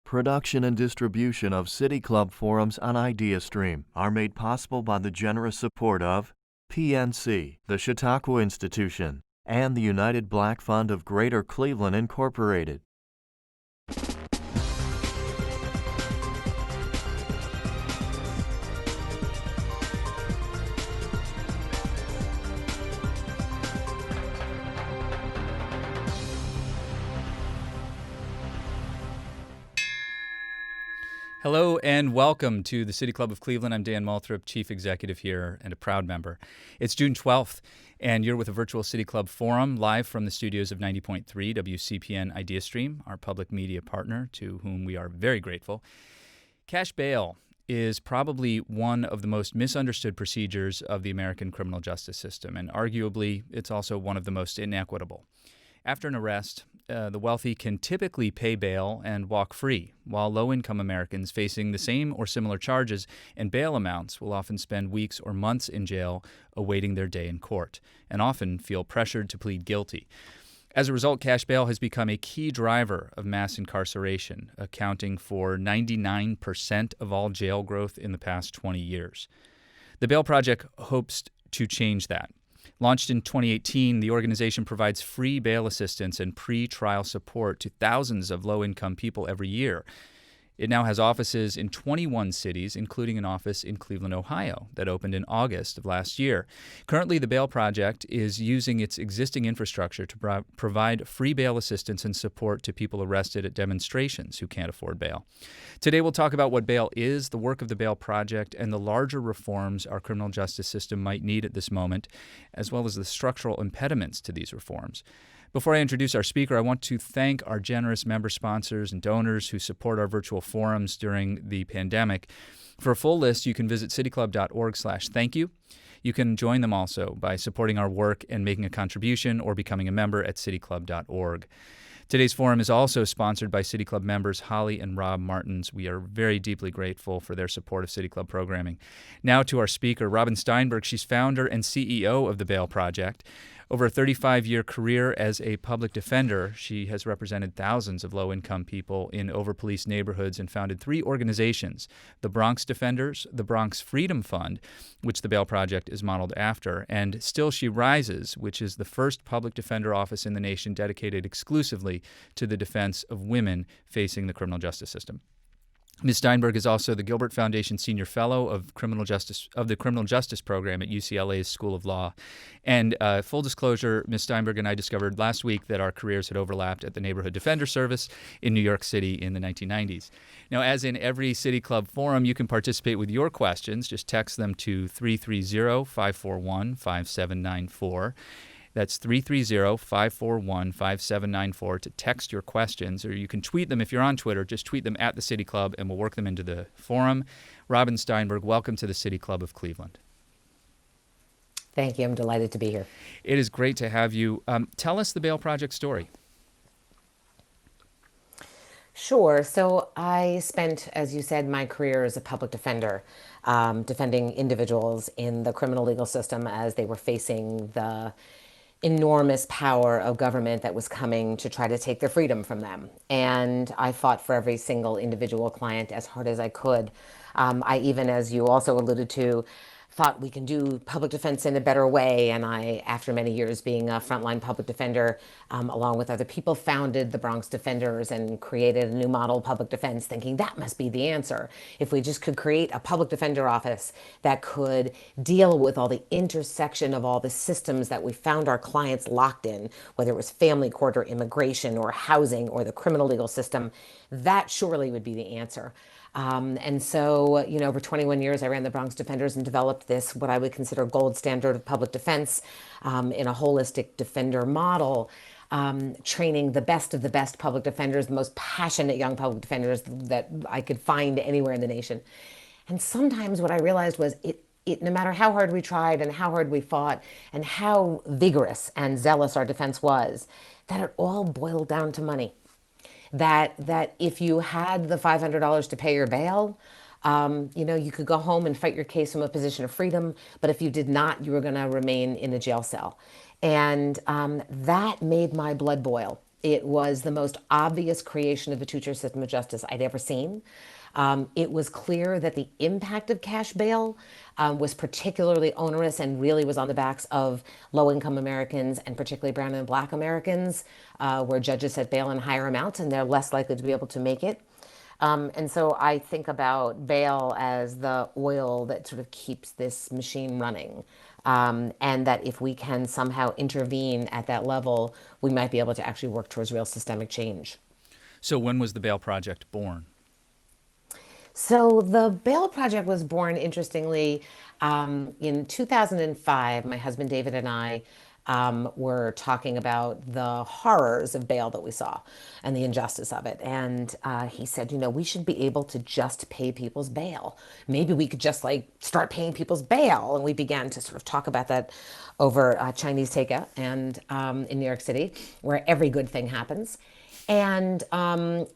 Production and distribution of City Club forums on IdeaStream are made possible by the generous support of PNC, the Chautauqua Institution, and the United Black Fund of Greater Cleveland, Incorporated. Hello and welcome to the City Club of Cleveland. I'm Dan Moulthrop, Chief Executive here and a proud member. It's June 12th, and you're with a virtual City Club forum live from the studios of 90.3 WCPN IdeaStream, our public media partner, to whom we are very grateful. Cash bail is probably one of the most misunderstood procedures of the American criminal justice system, and arguably it's also one of the most inequitable. After an arrest, the wealthy can typically pay bail and walk free, while low-income Americans facing the same or similar charges and bail amounts will often spend weeks or months in jail awaiting their day in court, and often feel pressured to plead guilty. As a result, cash bail has become a key driver of mass incarceration, accounting for 99% of all jail growth in the past 20 years. The Baile Project hopes to change that. Launched in 2018, the organization provides free bail assistance and pre-trial support to thousands of low-income people every year. It now has offices in 21 cities, including an office in Cleveland, Ohio, that opened in August of last year. Currently, the Baile Project is using its existing infrastructure to provide free bail assistance and support to people arrested at demonstrations who can't afford bail. Today, we'll talk about what bail is, the work of the Baile Project, and the larger reforms our criminal justice system might need at this moment, as well as the structural impediments to these reforms. Before I introduce our speaker, I want to thank our generous member sponsors and donors who support our virtual forums during the pandemic. For a full list, you can visit cityclub.org/thankyou. You can join them also by supporting our work and making a contribution or becoming a member at cityclub.org. Today's forum is also sponsored by City Club members Holly and Rob Martins. We are very deeply grateful for their support of City Club programming. Now to our speaker, Robin Steinberg. She's founder and CEO of the Baile Project. Over a 35-year career as a public defender, she has represented thousands of low-income people in over-policed neighborhoods and founded 3 organizations: the Bronx Defenders, the Bronx Freedom Fund, which the Baile Project is modeled after, and Still She Rises, which is the first public defender office in the nation dedicated exclusively to the defense of women facing the criminal justice system. Ms. Steinberg is also the Gilbert Foundation Senior Fellow of the Criminal Justice Program at UCLA's School of Law. And full disclosure, Ms. Steinberg and I discovered last week that our careers had overlapped at the Neighborhood Defender Service in New York City in the 1990s. Now, as in every City Club forum, you can participate with your questions. Just text them to 330-541-5794. That's 330-541-5794 to text your questions, or you can tweet them if you're on Twitter. Just tweet them at the City Club, and we'll work them into the forum. Robin Steinberg, welcome to the City Club of Cleveland. Thank you. I'm delighted to be here. It is great to have you. Tell us the Baile Project story. Sure. So I spent, as you said, my career as a public defender, defending individuals in the criminal legal system as they were facing the enormous power of government that was coming to try to take their freedom from them. And I fought for every single individual client as hard as I could. I even, as you also alluded to, thought we can do public defense in a better way. And I, after many years being a frontline public defender, along with other people, founded the Bronx Defenders and created a new model public defense, thinking that must be the answer. If we just could create a public defender office that could deal with all the intersection of all the systems that we found our clients locked in, whether it was family court or immigration or housing or the criminal legal system, that surely would be the answer. And so, over 21 years, I ran the Bronx Defenders and developed this, what I would consider gold standard of public defense, in a holistic defender model, training the best of the best public defenders, the most passionate young public defenders that I could find anywhere in the nation. And sometimes what I realized was no matter how hard we tried and how hard we fought and how vigorous and zealous our defense was, that it all boiled down to money. That if you had the $500 to pay your bail, you could go home and fight your case from a position of freedom. But if you did not, you were going to remain in a jail cell. And that made my blood boil. It was the most obvious creation of a two-tier system of justice I'd ever seen. It was clear that the impact of cash bail was particularly onerous and really was on the backs of low-income Americans and particularly brown and black Americans, where judges set bail in higher amounts and they're less likely to be able to make it. And so I think about bail as the oil that sort of keeps this machine running. And that if we can somehow intervene at that level, we might be able to actually work towards real systemic change. So when was the Baile Project born? So the Bail Project was born, interestingly, in 2005. My husband David and I were talking about the horrors of bail that we saw and the injustice of it. And he said, we should be able to just pay people's bail. Maybe we could just like start paying people's bail. And we began to sort of talk about that over Chinese takeout and in New York City, where every good thing happens. And all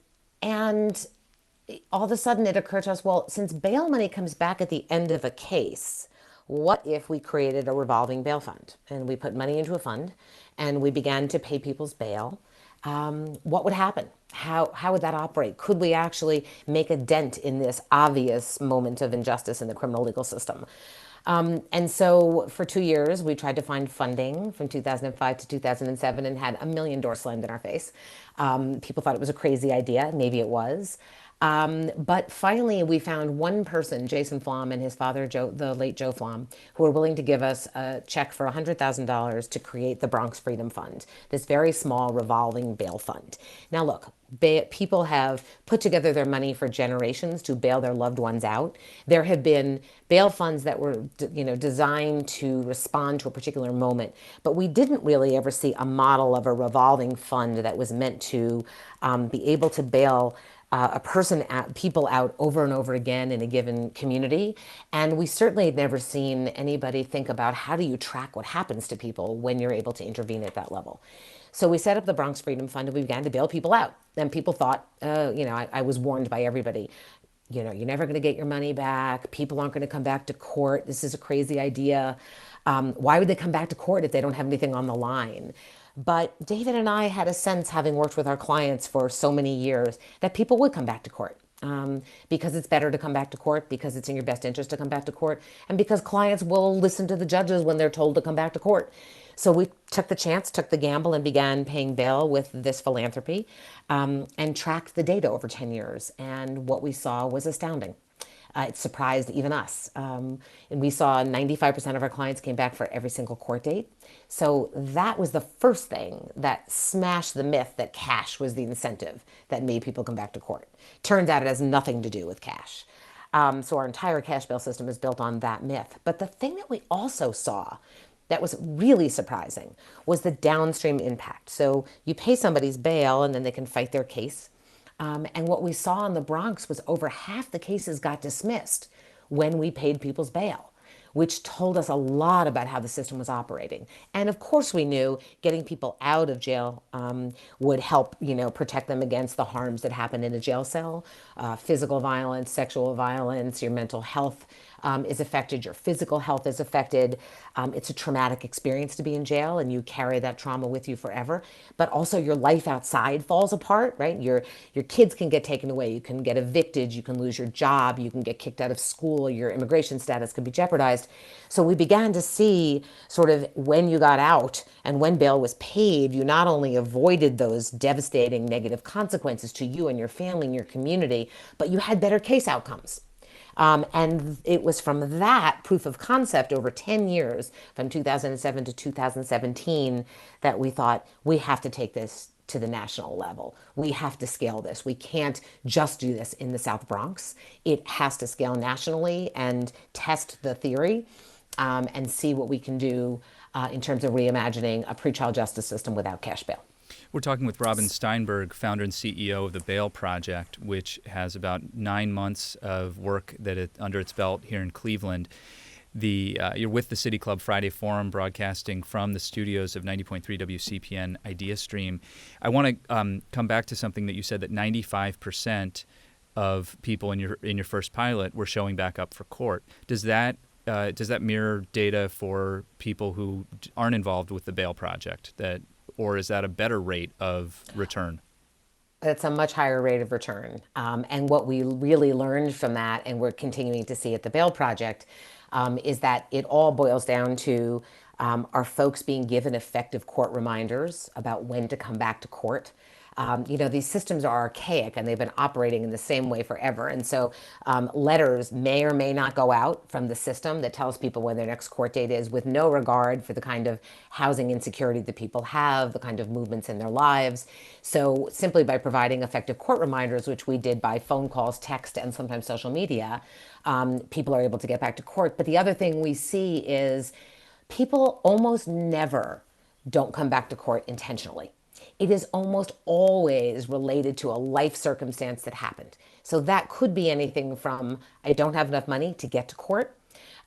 of a sudden it occurred to us, well, since bail money comes back at the end of a case, what if we created a revolving bail fund and we put money into a fund and we began to pay people's bail? What would happen? How would that operate? Could we actually make a dent in this obvious moment of injustice in the criminal legal system? And so for 2 years, we tried to find funding from 2005 to 2007 and had a million doors slammed in our face. People thought it was a crazy idea. Maybe it was. But finally, we found one person, Jason Flom and his father, the late Joe Flom, who were willing to give us a check for $100,000 to create the Bronx Freedom Fund, this very small revolving bail fund. Now, look, people have put together their money for generations to bail their loved ones out. There have been bail funds that were, designed to respond to a particular moment, but we didn't really ever see a model of a revolving fund that was meant to be able to bail people out over and over again in a given community. And we certainly had never seen anybody think about how do you track what happens to people when you're able to intervene at that level. So we set up the Bronx Freedom Fund and we began to bail people out. And people thought, I was warned by everybody, you're never going to get your money back. People aren't going to come back to court. This is a crazy idea. Why would they come back to court if they don't have anything on the line? But David and I had a sense, having worked with our clients for so many years, that people would come back to court because it's better to come back to court, because it's in your best interest to come back to court, and because clients will listen to the judges when they're told to come back to court. So we took the chance, took the gamble, and began paying bail with this philanthropy and tracked the data over 10 years. And what we saw was astounding. It surprised even us. And we saw 95% of our clients came back for every single court date. So that was the first thing that smashed the myth that cash was the incentive that made people come back to court. Turns out it has nothing to do with cash. So our entire cash bail system is built on that myth. But the thing that we also saw that was really surprising was the downstream impact. So you pay somebody's bail and then they can fight their case. And what we saw in the Bronx was over half the cases got dismissed when we paid people's bail, which told us a lot about how the system was operating. And of course we knew getting people out of jail would help, protect them against the harms that happen in a jail cell. Physical violence, sexual violence, your mental health is affected, your physical health is affected. It's a traumatic experience to be in jail and you carry that trauma with you forever. But also your life outside falls apart, right? Your kids can get taken away, you can get evicted, you can lose your job, you can get kicked out of school, your immigration status could be jeopardized. So we began to see sort of when you got out and when bail was paid, you not only avoided those devastating negative consequences to you and your family and your community, but you had better case outcomes. And it was from that proof of concept over 10 years, from 2007 to 2017, that we thought we have to take this to the national level. We have to scale this. We can't just do this in the South Bronx. It has to scale nationally and test the theory and see what we can do in terms of reimagining a pretrial justice system without cash bail. We're talking with Robin Steinberg, founder and CEO of the Baile Project, which has about 9 months of work under its belt here in Cleveland. You're with the City Club Friday Forum, broadcasting from the studios of 90.3 WCPN Idea Stream. I want to come back to something that you said, that 95% of people in your first pilot were showing back up for court. Does that mirror data for people who aren't involved with the Baile Project? That or is that a better rate of return? It's a much higher rate of return. And what we really learned from that, and we're continuing to see at the Baile Project, is that it all boils down to are folks being given effective court reminders about when to come back to court. These systems are archaic and they've been operating in the same way forever. And so letters may or may not go out from the system that tells people when their next court date is, with no regard for the kind of housing insecurity that people have, the kind of movements in their lives. So simply by providing effective court reminders, which we did by phone calls, text, and sometimes social media, people are able to get back to court. But the other thing we see is people almost never don't come back to court intentionally. It is almost always related to a life circumstance that happened. So that could be anything from I don't have enough money to get to court,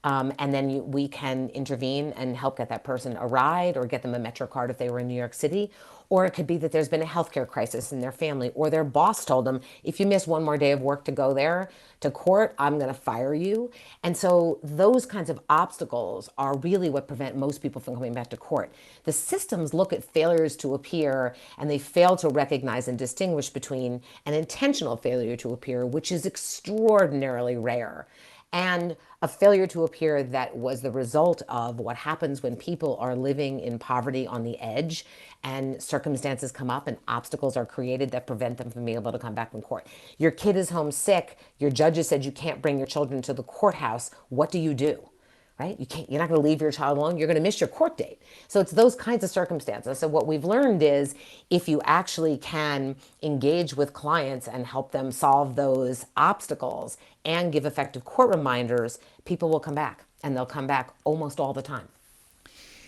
and then we can intervene and help get that person a ride or get them a Metro card if they were in New York City. Or it could be that there's been a healthcare crisis in their family, or their boss told them, if you miss one more day of work to go there to court, I'm going to fire you. And so those kinds of obstacles are really what prevent most people from coming back to court. The systems look at failures to appear and they fail to recognize and distinguish between an intentional failure to appear, which is extraordinarily rare, and a failure to appear that was the result of what happens when people are living in poverty on the edge and circumstances come up and obstacles are created that prevent them from being able to come back from court. Your kid is homesick. Your judge has said you can't bring your children to the courthouse. What do? Right? You're not going to leave your child alone. You're going to miss your court date. So it's those kinds of circumstances. So what we've learned is if you actually can engage with clients and help them solve those obstacles and give effective court reminders, people will come back, and they'll come back almost all the time.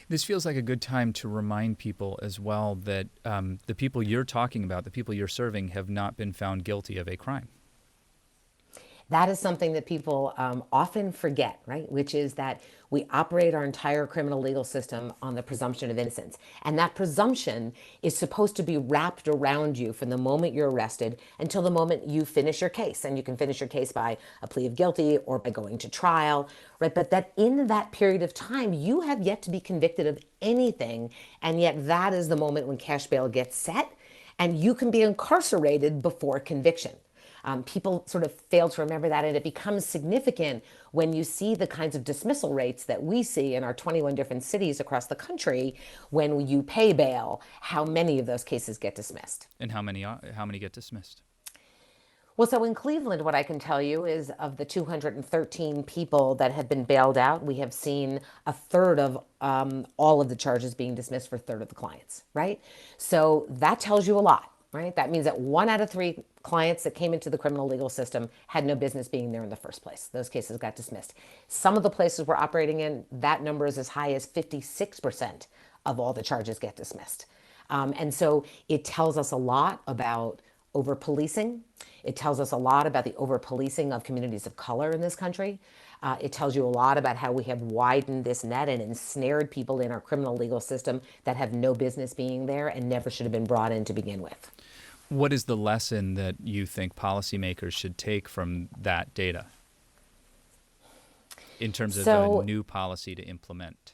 This feels like a good time to remind people as well that the people you're talking about, the people you're serving, have not been found guilty of a crime. That is something that people often forget, right? Which is that we operate our entire criminal legal system on the presumption of innocence. And that presumption is supposed to be wrapped around you from the moment you're arrested until the moment you finish your case. And you can finish your case by a plea of guilty or by going to trial, right? But that in that period of time, you have yet to be convicted of anything. And yet that is the moment when cash bail gets set and you can be incarcerated before conviction. People sort of fail to remember that, and it becomes significant when you see the kinds of dismissal rates that we see in our 21 different cities across the country. When you pay bail, how many of those cases get dismissed? And how many get dismissed? Well, so in Cleveland, what I can tell you is of the 213 people that have been bailed out, we have seen a third of all of the charges being dismissed for a third of the clients, right? So that tells you a lot. Right? That means that 1 out of 3 clients that came into the criminal legal system had no business being there in the first place. Those cases got dismissed. Some of the places we're operating in, that number is as high as 56% of all the charges get dismissed. And so it tells us a lot about over-policing. It tells us a lot about the over-policing of communities of color in this country. It tells you a lot about how we have widened this net and ensnared people in our criminal legal system that have no business being there and never should have been brought in to begin with. What is the lesson that you think policymakers should take from that data in terms of a new policy to implement?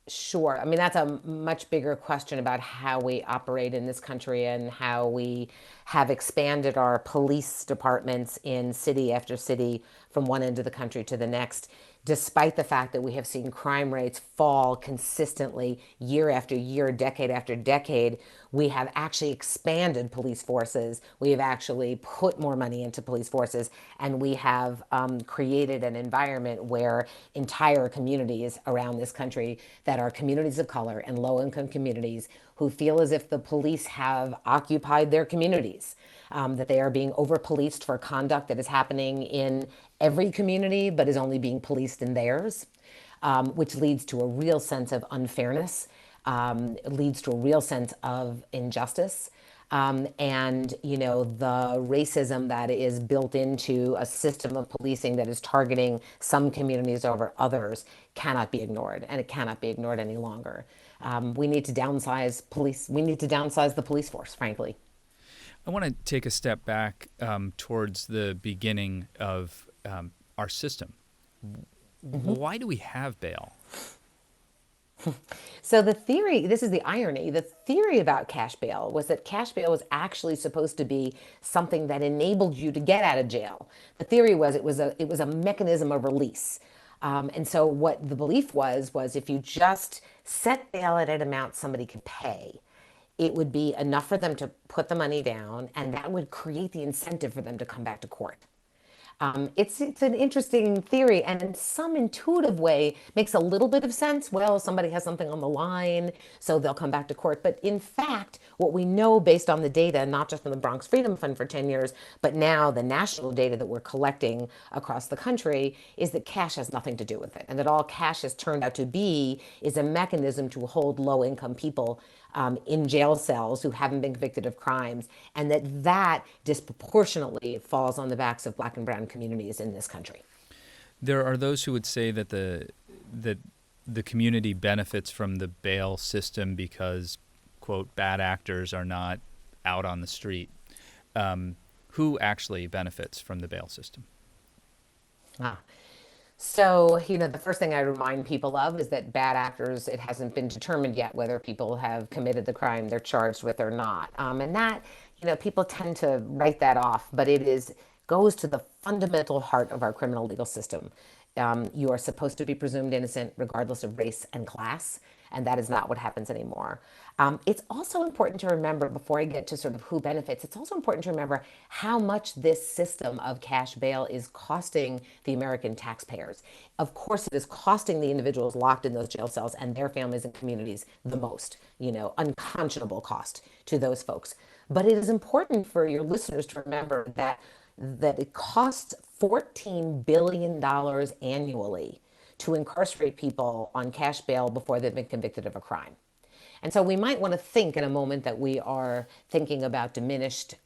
Sure. I mean, that's a much bigger question about how we operate in this country and how we have expanded our police departments in city after city from one end of the country to the next, despite the fact that we have seen crime rates fall consistently year after year, decade after decade. We have actually expanded police forces. We have actually put more money into police forces, and we have created an environment where entire communities around this country that are communities of color and low-income communities who feel as if the police have occupied their communities, that they are being over-policed for conduct that is happening in every community but is only being policed in theirs, which leads to a real sense of unfairness. It leads to a real sense of injustice. And, the racism that is built into a system of policing that is targeting some communities over others cannot be ignored, and it cannot be ignored any longer. We need to downsize police. We need to downsize the police force, frankly. I want to take a step back towards the beginning of our system. Mm-hmm. Why do we have bail? So the theory, this is the irony, the theory about cash bail was that cash bail was actually supposed to be something that enabled you to get out of jail. The theory was it was a mechanism of release. And so what the belief was if you just set bail at an amount somebody could pay, it would be enough for them to put the money down, and that would create the incentive for them to come back to court. It's an interesting theory, and in some intuitive way makes a little bit of sense. Well, somebody has something on the line, so they'll come back to court. But in fact, what we know based on the data, not just from the Bronx Freedom Fund for 10 years, but now the national data that we're collecting across the country, is that cash has nothing to do with it, and that all cash has turned out to be is a mechanism to hold low-income people in jail cells who haven't been convicted of crimes, and that disproportionately falls on the backs of Black and brown communities in this country. There are those who would say that the community benefits from the bail system because, quote, bad actors are not out on the street. Who actually benefits from the bail system? Ah. So, the first thing I remind people of is that bad actors, it hasn't been determined yet whether people have committed the crime they're charged with or not. And that, people tend to write that off, but goes to the fundamental heart of our criminal legal system. You are supposed to be presumed innocent regardless of race and class, and that is not what happens anymore. It's also important to remember, before I get to sort of who benefits, it's also important to remember how much this system of cash bail is costing the American taxpayers. Of course, it is costing the individuals locked in those jail cells and their families and communities the most, unconscionable cost to those folks. But it is important for your listeners to remember that it costs $14 billion annually to incarcerate people on cash bail before they've been convicted of a crime. And so we might want to think in a moment that we are thinking about diminished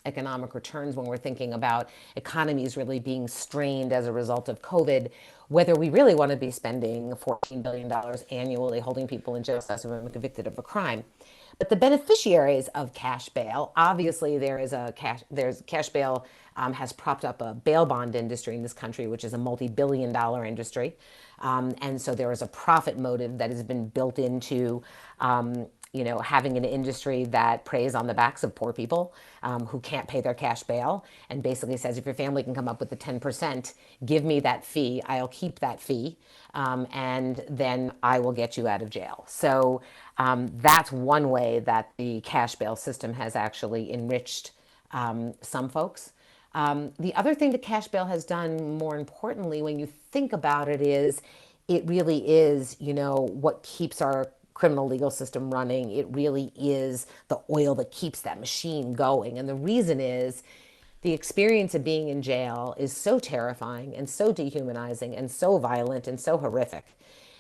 economic returns, when we're thinking about economies really being strained as a result of COVID, whether we really want to be spending $14 billion annually holding people in jail cells who have been convicted of a crime. But the beneficiaries of cash bail, obviously there's cash bail has propped up a bail bond industry in this country, which is a multi-billion-dollar industry. And so there is a profit motive that has been built into having an industry that preys on the backs of poor people who can't pay their cash bail, and basically says, if your family can come up with the 10%, give me that fee, I'll keep that fee, and then I will get you out of jail. So that's one way that the cash bail system has actually enriched some folks. The other thing that cash bail has done, more importantly, when you think about it, is it really is, what keeps our criminal legal system running. It really is the oil that keeps that machine going. And the reason is the experience of being in jail is so terrifying and so dehumanizing and so violent and so horrific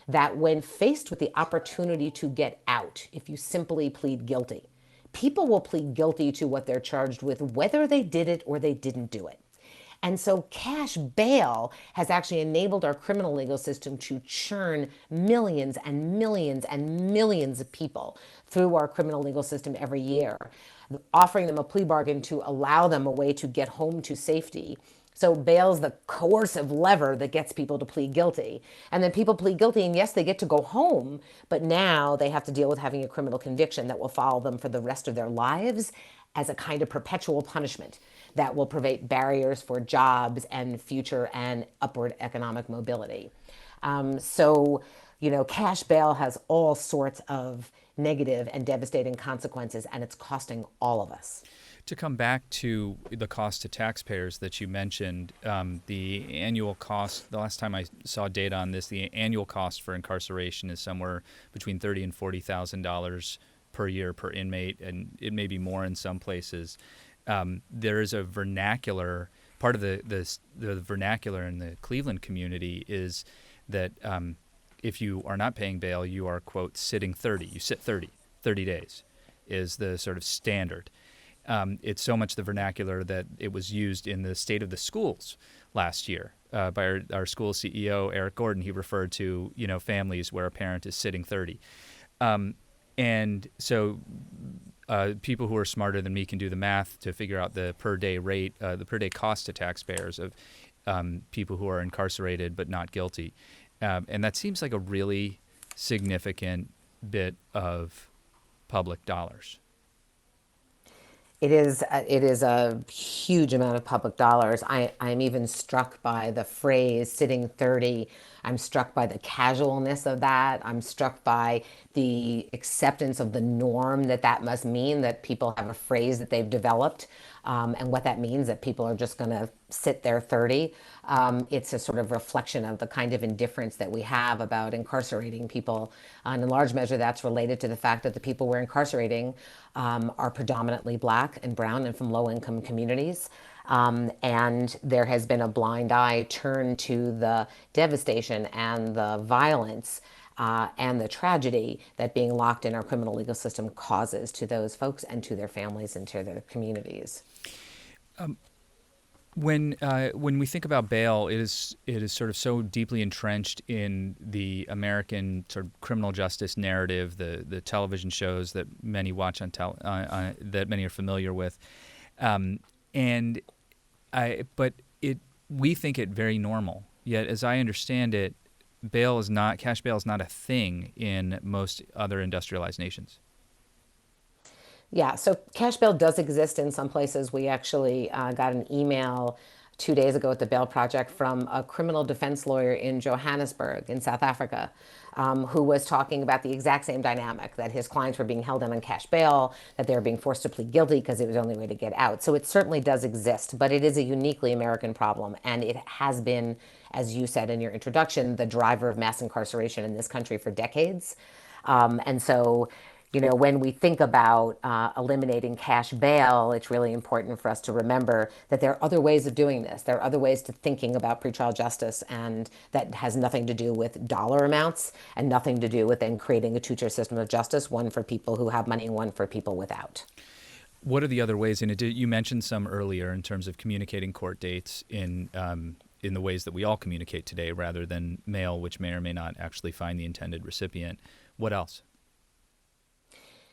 that when faced with the opportunity to get out, if you simply plead guilty, people will plead guilty to what they're charged with, whether they did it or they didn't do it. And so cash bail has actually enabled our criminal legal system to churn millions and millions and millions of people through our criminal legal system every year, offering them a plea bargain to allow them a way to get home to safety. So bail is the coercive lever that gets people to plead guilty. And then people plead guilty, and yes, they get to go home, but now they have to deal with having a criminal conviction that will follow them for the rest of their lives as a kind of perpetual punishment that will provide barriers for jobs and future and upward economic mobility. Cash bail has all sorts of negative and devastating consequences, and it's costing all of us. To come back to the cost to taxpayers that you mentioned, the annual cost, the last time I saw data on this, the annual cost for incarceration is somewhere between $30,000 and $40,000 per year per inmate, and it may be more in some places. There is a vernacular, part of the vernacular in the Cleveland community is that if you are not paying bail, you are, quote, sitting 30. You sit 30 days is the sort of standard. It's so much the vernacular that it was used in the State of the Schools last year by our school CEO, Eric Gordon. He referred to, families where a parent is sitting 30. And so people who are smarter than me can do the math to figure out the per day rate, the per day cost to taxpayers of people who are incarcerated but not guilty. And that seems like a really significant bit of public dollars. It is a huge amount of public dollars. I'm even struck by the phrase sitting 30. I'm struck by the casualness of that. I'm struck by the acceptance of the norm that must mean, that people have a phrase that they've developed, and what that means, that people are just going to sit there 30. It's a sort of reflection of the kind of indifference that we have about incarcerating people. And in large measure, that's related to the fact that the people we're incarcerating are predominantly Black and brown and from low-income communities. And there has been a blind eye turned to the devastation and the violence and the tragedy that being locked in our criminal legal system causes to those folks and to their families and to their communities. When we think about bail, it is sort of so deeply entrenched in the American sort of criminal justice narrative, the television shows that many watch that many are familiar with, but we think it very normal. Yet, as I understand it, cash bail is not a thing in most other industrialized nations. Yeah, so cash bail does exist in some places. We actually got an email 2 days ago at the Bail Project from a criminal defense lawyer in Johannesburg in South Africa, who was talking about the exact same dynamic, that his clients were being held on cash bail, that they were being forced to plead guilty because it was the only way to get out. So it certainly does exist, but it is a uniquely American problem, and it has been, as you said in your introduction, the driver of mass incarceration in this country for decades. And so, when we think about eliminating cash bail, it's really important for us to remember that there are other ways of doing this. There are other ways to thinking about pretrial justice, and that has nothing to do with dollar amounts and nothing to do with then creating a two-tier system of justice, one for people who have money and one for people without. What are the other ways? And you mentioned some earlier in terms of communicating court dates in the ways that we all communicate today, rather than mail, which may or may not actually find the intended recipient. What else?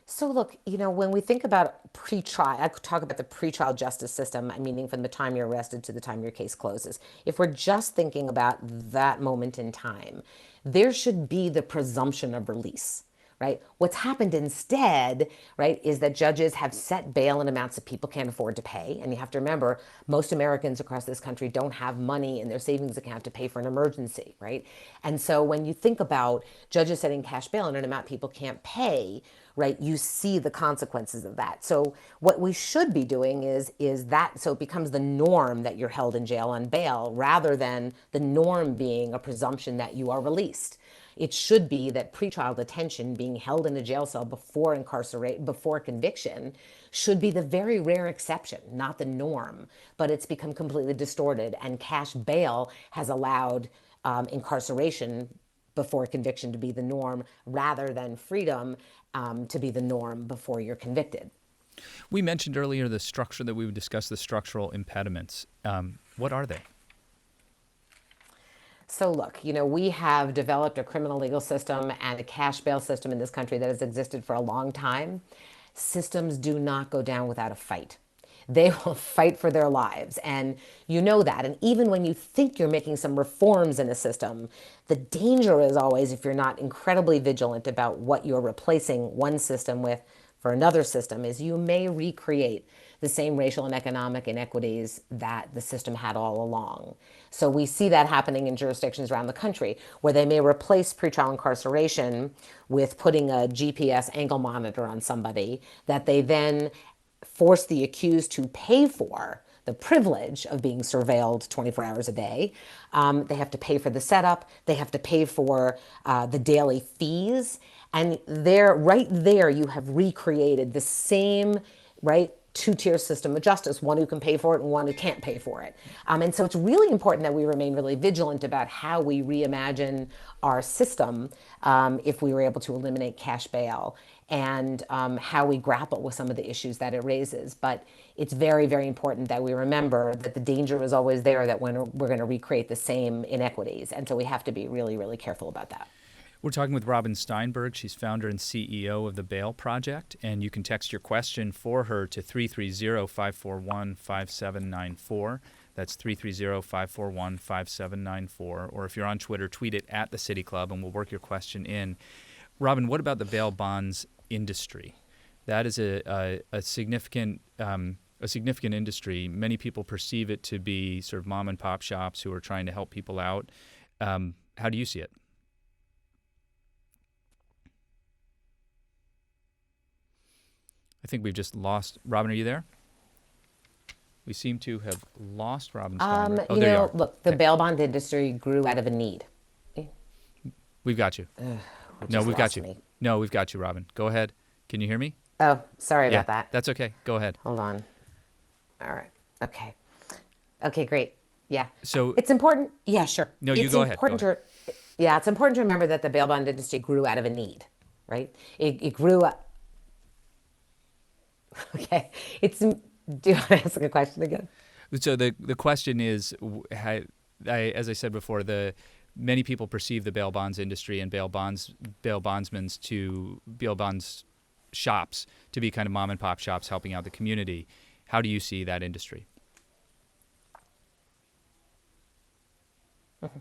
So look, when we think about pretrial, I could talk about the pretrial justice system, meaning from the time you're arrested to the time your case closes. If we're just thinking about that moment in time, there should be the presumption of release, right? What's happened instead, right, is that judges have set bail in amounts that people can't afford to pay. And you have to remember, most Americans across this country don't have money in their savings account to pay for an emergency, right? And so when you think about judges setting cash bail in an amount people can't pay, right, you see the consequences of that. So what we should be doing is that, so it becomes the norm that you're held in jail on bail, rather than the norm being a presumption that you are released. It should be that pretrial detention, being held in a jail cell before conviction, should be the very rare exception, not the norm. But it's become completely distorted, and cash bail has allowed incarceration before conviction to be the norm, rather than freedom to be the norm before you're convicted. We mentioned earlier the structure that we would discuss, the structural impediments. What are they? So look, we have developed a criminal legal system and a cash bail system in this country that has existed for a long time. Systems do not go down without a fight. They will fight for their lives, and you know that. And even when you think you're making some reforms in a system, the danger is always, if you're not incredibly vigilant about what you're replacing one system with for another system, is you may recreate the same racial and economic inequities that the system had all along. So we see that happening in jurisdictions around the country, where they may replace pretrial incarceration with putting a GPS ankle monitor on somebody that they then force the accused to pay for the privilege of being surveilled 24 hours a day. They have to pay for the setup. They have to pay for the daily fees. And right there, you have recreated the same, right, two-tier system of justice, one who can pay for it and one who can't pay for it. And so it's really important that we remain really vigilant about how we reimagine our system if we were able to eliminate cash bail, and how we grapple with some of the issues that it raises. But it's very, very important that we remember that the danger is always there, that when we're going to recreate the same inequities. And so we have to be really, really careful about that. We're talking with Robin Steinberg. She's founder and CEO of the Baile Project, and you can text your question for her to 330-541-5794. That's 330-541-5794. Or if you're on Twitter, tweet it at the City Club, and we'll work your question in. Robin, what about the bail bonds industry? That is a significant industry. Many people perceive it to be sort of mom and pop shops who are trying to help people out. How do you see it? I think we've just lost. Robin, are you there? We seem to have lost Robin Steinberg. You there you know, are. look, the bail bond industry grew out of a need. We've got you. No, we've got you. No, we've got you, Robin. Go ahead. Can you hear me? Oh, sorry Yeah, about that. that's okay. Go ahead. Hold on. All right. Okay. Okay, great. Yeah. So it's important. Yeah, sure. No, you go ahead. Yeah, it's important to remember that the bail bond industry grew out of a need, right? It grew up. Okay. Do you want to ask a question again? So the question is, as I said before, many people perceive the bail bonds industry and bail bonds shops to be kind of mom and pop shops helping out the community. How do you see that industry? Mm-hmm.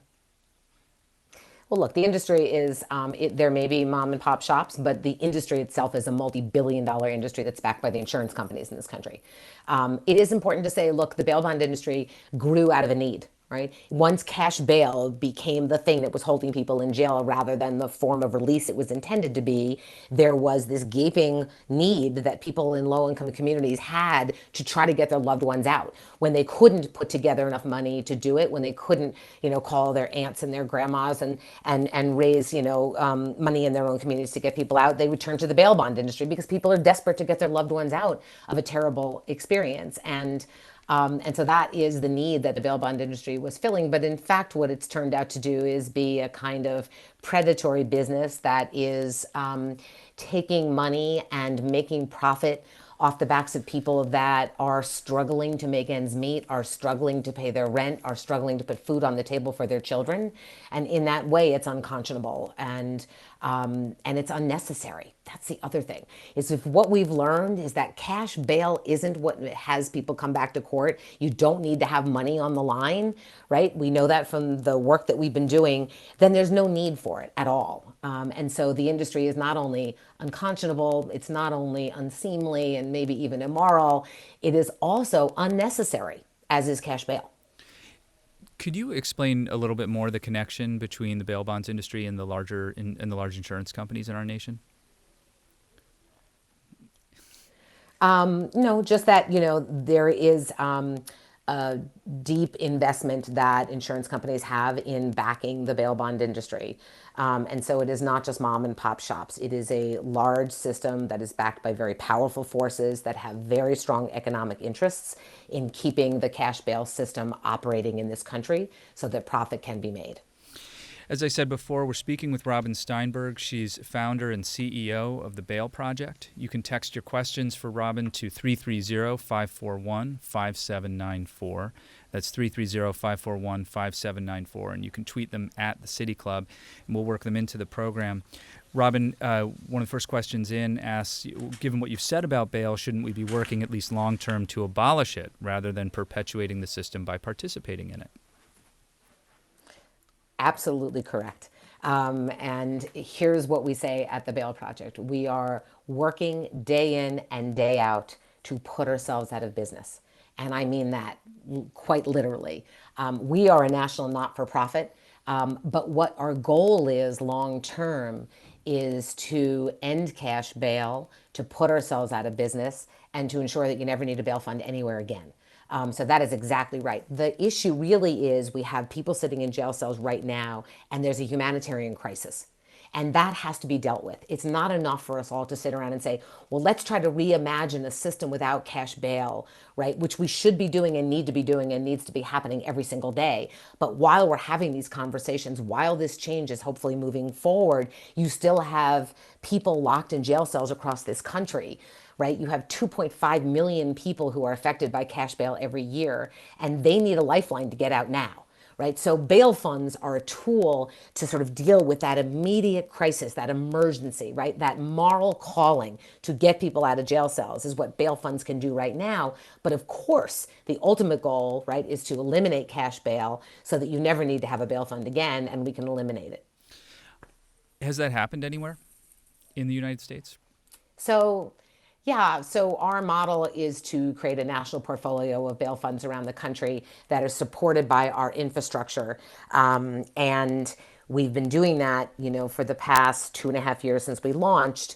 Well, look, the industry is, there may be mom and pop shops, but the industry itself is a multi-billion-dollar industry that's backed by the insurance companies in this country. It is important to say, look, the bail bond industry grew out of a need. Right? Once cash bail became the thing that was holding people in jail rather than the form of release it was intended to be, there was this gaping need that people in low-income communities had to try to get their loved ones out. When they couldn't put together enough money to do it, when they couldn't, call their aunts and their grandmas and raise, money in their own communities to get people out, they would turn to the bail bond industry because people are desperate to get their loved ones out of a terrible experience. And so that is the need that the bail bond industry was filling. But in fact, what it's turned out to do is be a kind of predatory business that is taking money and making profit off the backs of people that are struggling to make ends meet, are struggling to pay their rent, are struggling to put food on the table for their children. And in that way, it's unconscionable and it's unnecessary. That's the other thing, is if what we've learned is that cash bail isn't what has people come back to court. You don't need to have money on the line, right? We know that from the work that we've been doing. Then there's no need for it at all. And so the industry is not only unconscionable, it's not only unseemly and maybe even immoral, it is also unnecessary, as is cash bail. Could you explain a little bit more the connection between the bail bonds industry and the large insurance companies in our nation? No, just that, there is a deep investment that insurance companies have in backing the bail bond industry. And so it is not just mom and pop shops. It is a large system that is backed by very powerful forces that have very strong economic interests in keeping the cash bail system operating in this country so that profit can be made. As I said before, we're speaking with Robin Steinberg. She's founder and CEO of the Baile Project. You can text your questions for Robin to 330-541-5794. That's 330-541-5794. And you can tweet them at the City Club, and we'll work them into the program. Robin, one of the first questions in asks, given what you've said about bail, shouldn't we be working at least long-term to abolish it rather than perpetuating the system by participating in it? Absolutely correct. And here's what we say at the Baile Project. We are working day in and day out to put ourselves out of business. And I mean that quite literally. We are a national not-for-profit, but what our goal is long-term is to end cash bail, to put ourselves out of business, and to ensure that you never need a bail fund anywhere again. So that is exactly right. The issue really is we have people sitting in jail cells right now, and there's a humanitarian crisis. And that has to be dealt with. It's not enough for us all to sit around and say, well, let's try to reimagine a system without cash bail, right? Which we should be doing and need to be doing and needs to be happening every single day. But while we're having these conversations, while this change is hopefully moving forward, you still have people locked in jail cells across this country, right? You have 2.5 million people who are affected by cash bail every year, and they need a lifeline to get out now. right? So bail funds are a tool to sort of deal with that immediate crisis, that emergency, right? That moral calling to get people out of jail cells is what bail funds can do right now. But of course, the ultimate goal, right, is to eliminate cash bail so that you never need to have a bail fund again, and we can eliminate it. Has that happened anywhere in the United States? So, yeah, so our model is to create a national portfolio of bail funds around the country that are supported by our infrastructure. And we've been doing that, for the past 2.5 years since we launched.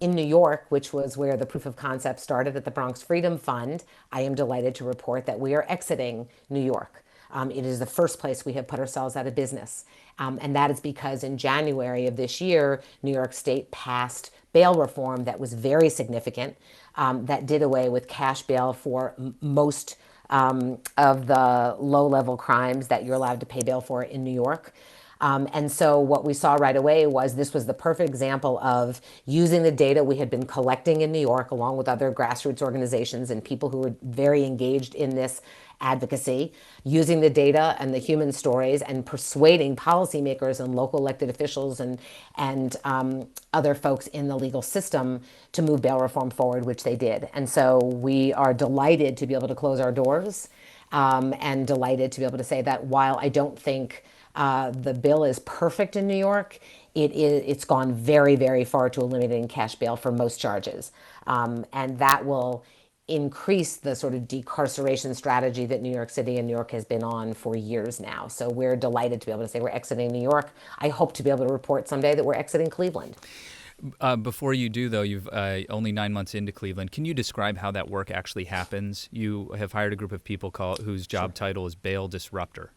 In New York, which was where the proof of concept started at the Bronx Freedom Fund, I am delighted to report that we are exiting New York. It is the first place we have put ourselves out of business. And that is because in January of this year, New York State passed bail reform that was very significant, that did away with cash bail for most of the low-level crimes that you're allowed to pay bail for in New York. And so what we saw right away was this was the perfect example of using the data we had been collecting in New York, along with other grassroots organizations and people who were very engaged in this advocacy, using the data and the human stories and persuading policymakers and local elected officials and other folks in the legal system to move bail reform forward, which they did. And so we are delighted to be able to close our doors, and delighted to be able to say that while I don't think the bill is perfect in New York, it's gone very, very far to eliminating cash bail for most charges. And that will increase the sort of decarceration strategy that New York City and New York has been on for years now. So we're delighted to be able to say we're exiting New York. I hope to be able to report someday that we're exiting Cleveland. Before you do, though, you've only 9 months into Cleveland. Can you describe how that work actually happens? You have hired a group of people whose job title is Bail Disruptor.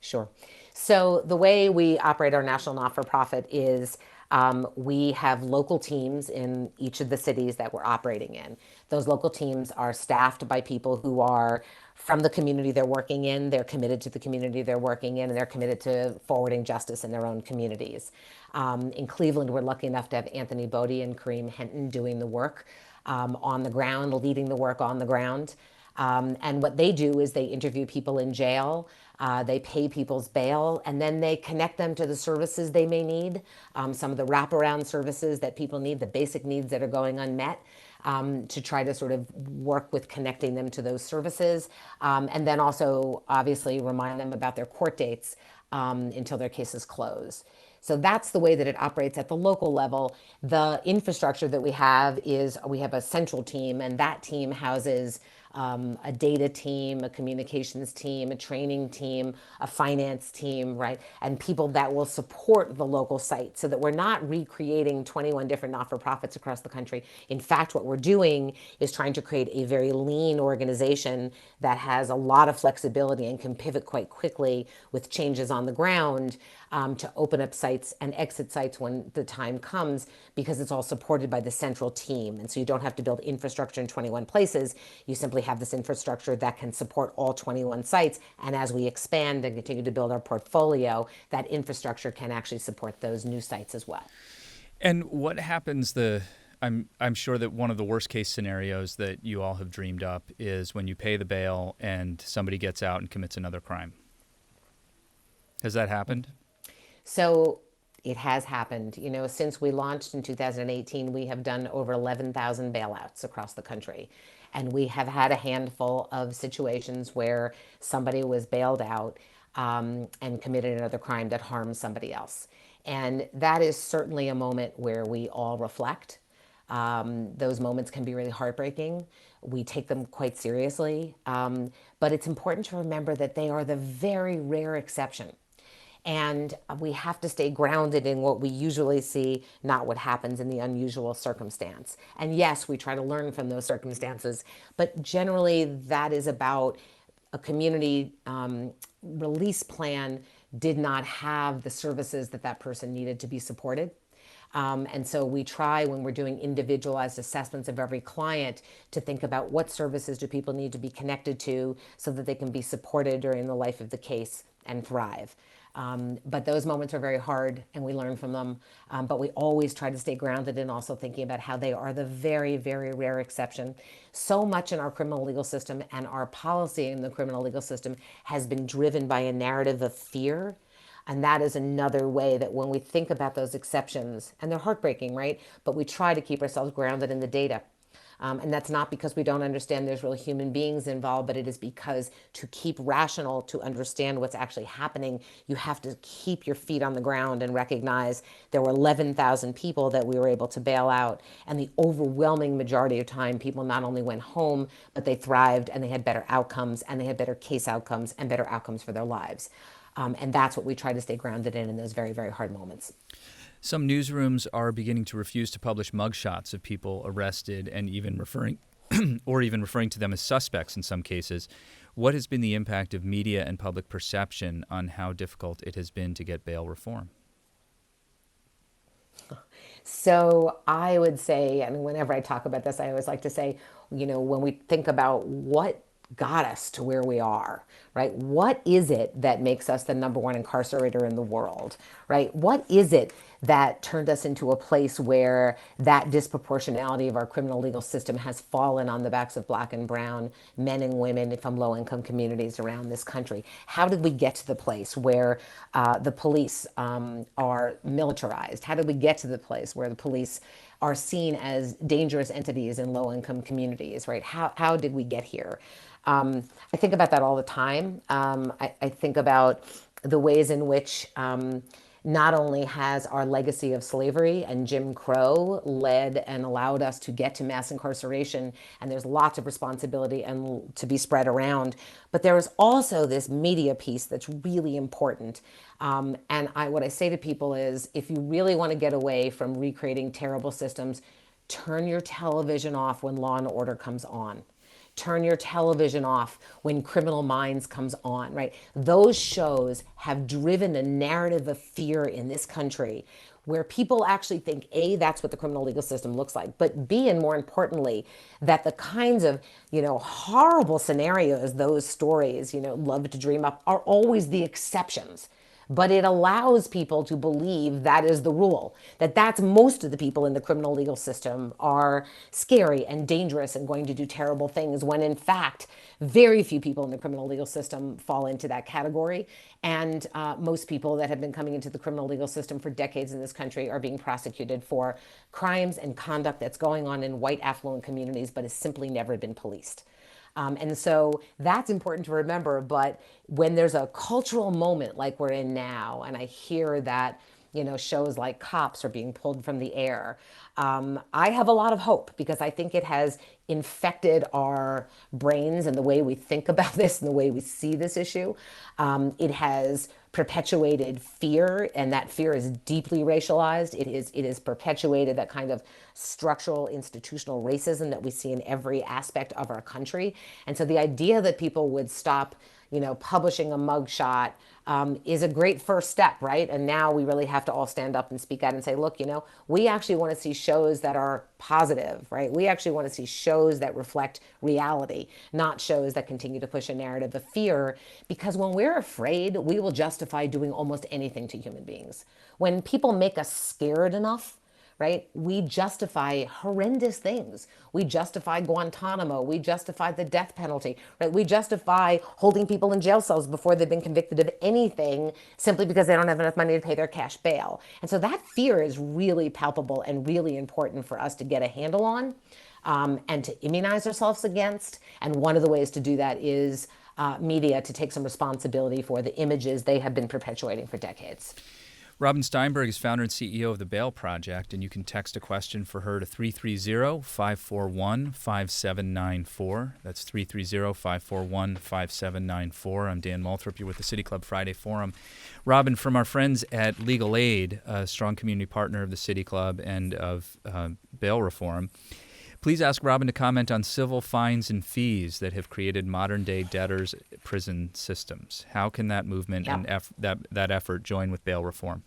Sure. So the way we operate our national not-for-profit is we have local teams in each of the cities that we're operating in. Those local teams are staffed by people who are from the community they're working in. They're committed to the community they're working in, and they're committed to forwarding justice in their own communities. In Cleveland, we're lucky enough to have Anthony Bodie and Kareem Henton doing the work on the ground, leading the work on the ground. And what they do is they interview people in jail, they pay people's bail, and then they connect them to the services they may need, some of the wraparound services that people need, the basic needs that are going unmet, to try to sort of work with connecting them to those services. And then also, obviously, remind them about their court dates until their case is closed. So that's the way that it operates at the local level. The infrastructure that we have is we have a central team, and that team houses a data team, a communications team, a training team, a finance team, right? And people that will support the local site so that we're not recreating 21 different not-for-profits across the country. In fact, what we're doing is trying to create a very lean organization that has a lot of flexibility and can pivot quite quickly with changes on the ground, to open up sites and exit sites when the time comes, because it's all supported by the central team. And so you don't have to build infrastructure in 21 places. You simply have this infrastructure that can support all 21 sites. And as we expand and continue to build our portfolio, that infrastructure can actually support those new sites as well. And what happens I'm sure that one of the worst case scenarios that you all have dreamed up is when you pay the bail and somebody gets out and commits another crime. Has that happened? So it has happened. Since we launched in 2018, we have done over 11,000 bailouts across the country. And we have had a handful of situations where somebody was bailed out and committed another crime that harmed somebody else. And that is certainly a moment where we all reflect. Those moments can be really heartbreaking. We take them quite seriously. But it's important to remember that they are the very rare exception. And we have to stay grounded in what we usually see, not what happens in the unusual circumstance. And yes, we try to learn from those circumstances, but generally that is about a community release plan did not have the services that person needed to be supported. And so we try, when we're doing individualized assessments of every client, to think about what services do people need to be connected to so that they can be supported during the life of the case and thrive. But those moments are very hard and we learn from them. But we always try to stay grounded in also thinking about how they are the very, very rare exception. So much in our criminal legal system and our policy in the criminal legal system has been driven by a narrative of fear. And that is another way that when we think about those exceptions, and they're heartbreaking, right? But we try to keep ourselves grounded in the data. And that's not because we don't understand there's real human beings involved, but it is because to keep rational, to understand what's actually happening, you have to keep your feet on the ground and recognize there were 11,000 people that we were able to bail out. And the overwhelming majority of time, people not only went home, but they thrived and they had better outcomes and they had better case outcomes and better outcomes for their lives. And that's what we try to stay grounded in those very, very hard moments. Some newsrooms are beginning to refuse to publish mugshots of people arrested and even referring to them as suspects in some cases. What has been the impact of media and public perception on how difficult it has been to get bail reform? So I would say, and whenever I talk about this, I always like to say, when we think about what got us to where we are, right? What is it that makes us the number one incarcerator in the world, right? What is it that turned us into a place where that disproportionality of our criminal legal system has fallen on the backs of Black and brown men and women from low-income communities around this country? How did we get to the place where the police are militarized? How did we get to the place where the police are seen as dangerous entities in low-income communities, right? How did we get here? I think about that all the time. I think about the ways in which not only has our legacy of slavery and Jim Crow led and allowed us to get to mass incarceration, and there's lots of responsibility and to be spread around, but there is also this media piece that's really important. What I say to people is, if you really want to get away from recreating terrible systems, turn your television off when Law and Order comes on. Turn your television off when Criminal Minds comes on, right? Those shows have driven a narrative of fear in this country where people actually think, A, that's what the criminal legal system looks like, but B, and more importantly, that the kinds of, horrible scenarios those stories, love to dream up are always the exceptions. But it allows people to believe that is the rule, that's most of the people in the criminal legal system are scary and dangerous and going to do terrible things, when in fact, very few people in the criminal legal system fall into that category. And most people that have been coming into the criminal legal system for decades in this country are being prosecuted for crimes and conduct that's going on in white affluent communities, but has simply never been policed. And so that's important to remember. But when there's a cultural moment like we're in now, and I hear that, shows like Cops are being pulled from the air, I have a lot of hope because I think it has infected our brains and the way we think about this and the way we see this issue. It has perpetuated fear, and that fear is deeply racialized. It is perpetuated that kind of structural institutional racism that we see in every aspect of our country. And so the idea that people would stop publishing a mugshot is a great first step, right? And now we really have to all stand up and speak out and say, look, we actually want to see shows that are positive, right? We actually want to see shows that reflect reality, not shows that continue to push a narrative of fear. Because when we're afraid, we will justify doing almost anything to human beings. When people make us scared enough, right? We justify horrendous things. We justify Guantanamo. We justify the death penalty, right? We justify holding people in jail cells before they've been convicted of anything simply because they don't have enough money to pay their cash bail. And so that fear is really palpable and really important for us to get a handle on and to immunize ourselves against. And one of the ways to do that is media to take some responsibility for the images they have been perpetuating for decades. Robin Steinberg is founder and CEO of the Baile Project, and you can text a question for her to 330-541-5794. That's 330-541-5794. I'm Dan Moulthrop. You're with the City Club Friday Forum. Robin, from our friends at Legal Aid, a strong community partner of the City Club and of bail reform, please ask Robin to comment on civil fines and fees that have created modern-day debtors' prison systems. How can that movement and that effort join with bail reform?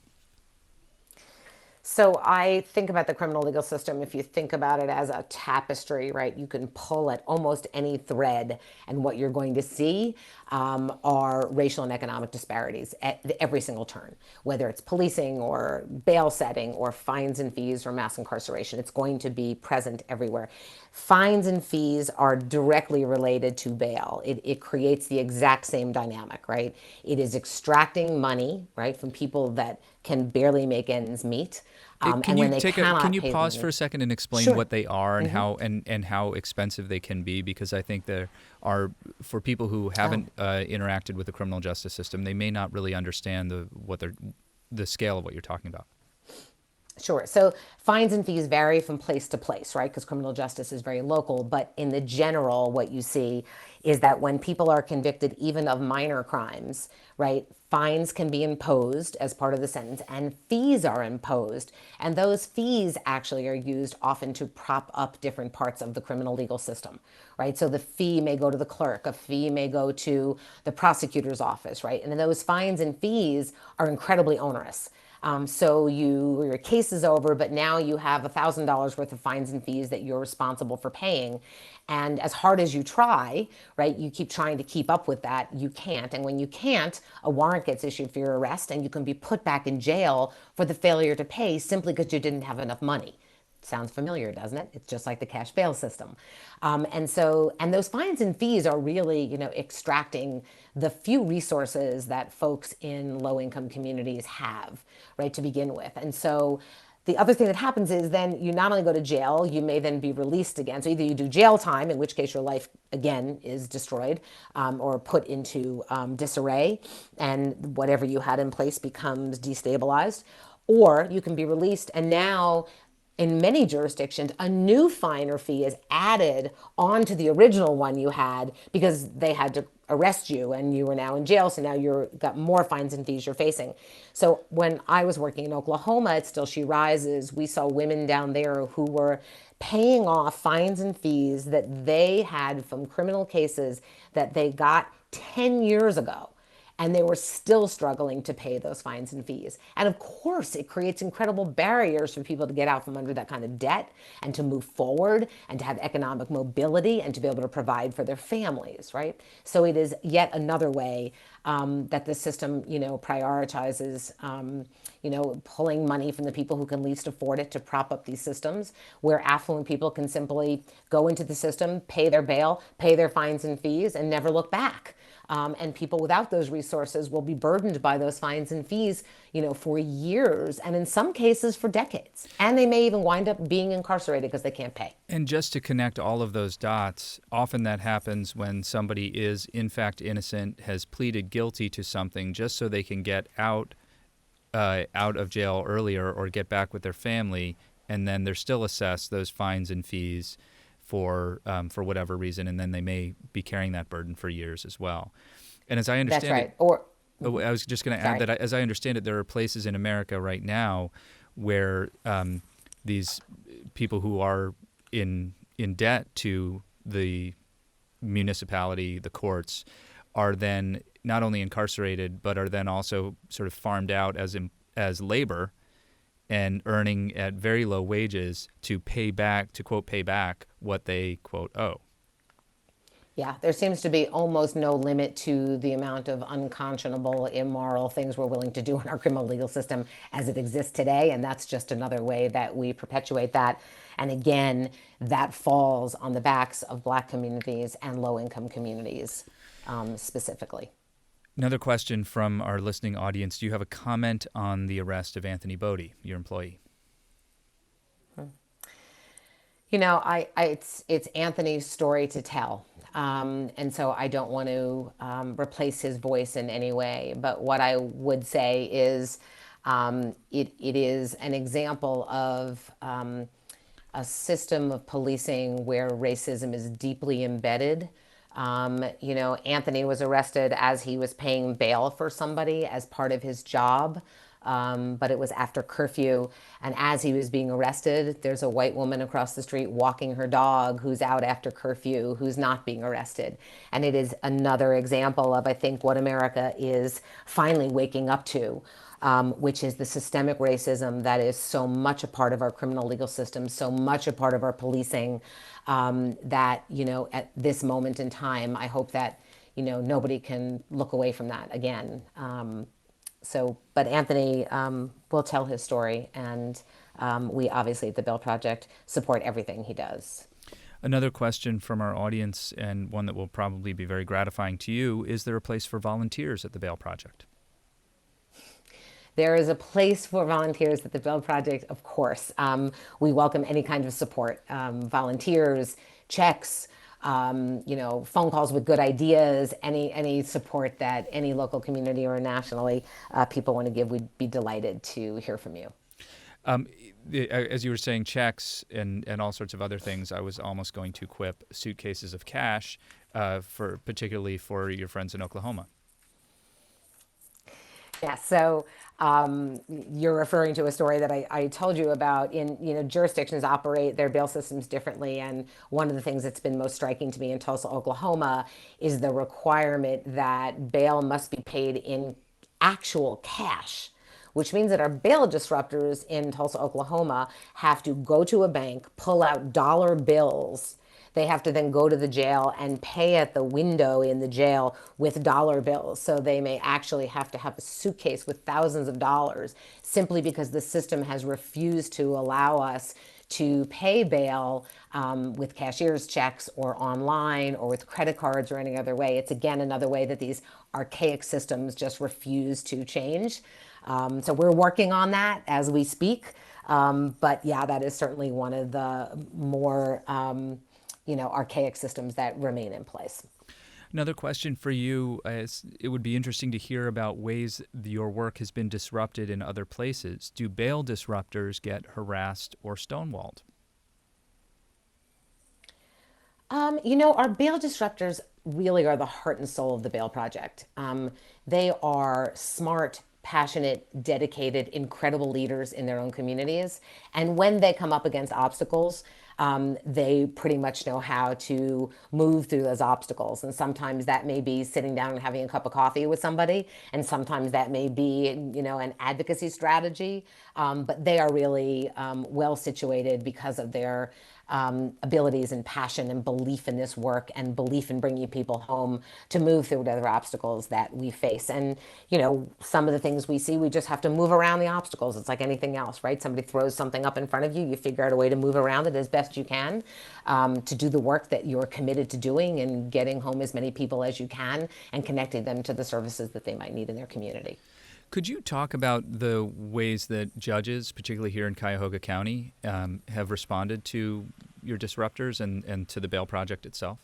So I think about the criminal legal system, if you think about it as a tapestry, right? You can pull at almost any thread, and what you're going to see are racial and economic disparities at every single turn, whether it's policing or bail setting or fines and fees or mass incarceration. It's going to be present everywhere. Fines and fees are directly related to bail. It creates the exact same dynamic, right? It is extracting money, right, from people that can barely make ends meet. Can And when you they can cannot you pay the pause for money. a second and explain Sure. what they are and how expensive they can be? Because I think there are, for people who Oh. haven't interacted with the criminal justice system, they may not really understand the scale of what you're talking about. Sure. So fines and fees vary from place to place, right? Because criminal justice is very local. But in the general, what you see is that when people are convicted even of minor crimes, right, fines can be imposed as part of the sentence and fees are imposed. And those fees actually are used often to prop up different parts of the criminal legal system, right? So the fee may go to the clerk, a fee may go to the prosecutor's office, right? And those fines and fees are incredibly onerous. So your case is over, but now you have $1,000 worth of fines and fees that you're responsible for paying. And as hard as you try, right, you keep trying to keep up with that, you can't. And when you can't, a warrant gets issued for your arrest and you can be put back in jail for the failure to pay simply because you didn't have enough money. Sounds familiar, doesn't it? It's just like the cash bail system. And those fines and fees are really, extracting the few resources that folks in low income communities have, right, to begin with. And so the other thing that happens is then you not only go to jail, you may then be released again. So either you do jail time, in which case your life again is destroyed, or put into disarray, and whatever you had in place becomes destabilized, or you can be released and now in many jurisdictions, a new fine or fee is added onto the original one you had because they had to arrest you and you were now in jail. So now you've got more fines and fees you're facing. So when I was working in Oklahoma at Still She Rises, we saw women down there who were paying off fines and fees that they had from criminal cases that they got 10 years ago, and they were still struggling to pay those fines and fees. And of course, it creates incredible barriers for people to get out from under that kind of debt and to move forward and to have economic mobility and to be able to provide for their families, right? So it is yet another way that the system, prioritizes, pulling money from the people who can least afford it to prop up these systems, where affluent people can simply go into the system, pay their bail, pay their fines and fees, and never look back. And people without those resources will be burdened by those fines and fees, for years, and in some cases for decades. And they may even wind up being incarcerated because they can't pay. And just to connect all of those dots, often that happens when somebody is in fact innocent, has pleaded guilty to something just so they can get out of jail earlier or get back with their family, and then they're still assessed those fines and fees for whatever reason, and then they may be carrying that burden for years as well. And as I That's understand right. it, Or, I was just going to add sorry. that as I understand it, there are places in America right now where these people who are in debt to the municipality, the courts, are then not only incarcerated but are then also sort of farmed out as labor and earning at very low wages to pay back, to quote, pay back what they, quote, owe. Yeah, there seems to be almost no limit to the amount of unconscionable, immoral things we're willing to do in our criminal legal system as it exists today. And that's just another way that we perpetuate that. And again, that falls on the backs of Black communities and low income communities specifically. Another question from our listening audience. Do you have a comment on the arrest of Anthony Bodie, your employee? It's Anthony's story to tell, and so I don't want to replace his voice in any way. But what I would say is, it is an example of a system of policing where racism is deeply embedded. Anthony was arrested as he was paying bail for somebody as part of his job. But it was after curfew. And as he was being arrested, there's a white woman across the street walking her dog who's out after curfew, who's not being arrested. And it is another example of, I think, what America is finally waking up to. which is the systemic racism that is so much a part of our criminal legal system, so much a part of our policing, that, at this moment in time, I hope that, nobody can look away from that again. But Anthony will tell his story, and we obviously at the Baile Project support everything he does. Another question from our audience, and one that will probably be very gratifying to you, is there a place for volunteers at the Baile Project? There is a place for volunteers at the Baile Project, of course. We welcome any kind of support, volunteers, checks, phone calls with good ideas, any support that any local community or nationally people want to give. We'd be delighted to hear from you. As you were saying, checks and all sorts of other things, I was almost going to quip suitcases of cash, particularly for your friends in Oklahoma. Yeah, so you're referring to a story that I told you about. Jurisdictions operate their bail systems differently, and one of the things that's been most striking to me in Tulsa, Oklahoma, is the requirement that bail must be paid in actual cash, which means that our bail disruptors in Tulsa, Oklahoma have to go to a bank, pull out dollar bills. They have to then go to the jail and pay at the window in the jail with dollar bills. So they may actually have to have a suitcase with thousands of dollars simply because the system has refused to allow us to pay bail with cashier's checks or online or with credit cards or any other way. It's, again, another way that these archaic systems just refuse to change. So we're working on that as we speak. But yeah, that is certainly one of the more archaic systems that remain in place. Another question for you is, it would be interesting to hear about ways your work has been disrupted in other places. Do bail disruptors get harassed or stonewalled? Our bail disruptors really are the heart and soul of the Baile Project. They are smart, passionate, dedicated, incredible leaders in their own communities. And when they come up against obstacles, they pretty much know how to move through those obstacles. And sometimes that may be sitting down and having a cup of coffee with somebody. And sometimes that may be, an advocacy strategy. But they are really well situated because of their abilities and passion and belief in this work and belief in bringing people home to move through whatever obstacles that we face. And, some of the things we see, we just have to move around the obstacles. It's like anything else, right? Somebody throws something up in front of you, you figure out a way to move around it as best you can, to do the work that you're committed to doing and getting home as many people as you can and connecting them to the services that they might need in their community. Could you talk about the ways that judges, particularly here in Cuyahoga County, have responded to your disruptors and to the Baile Project itself?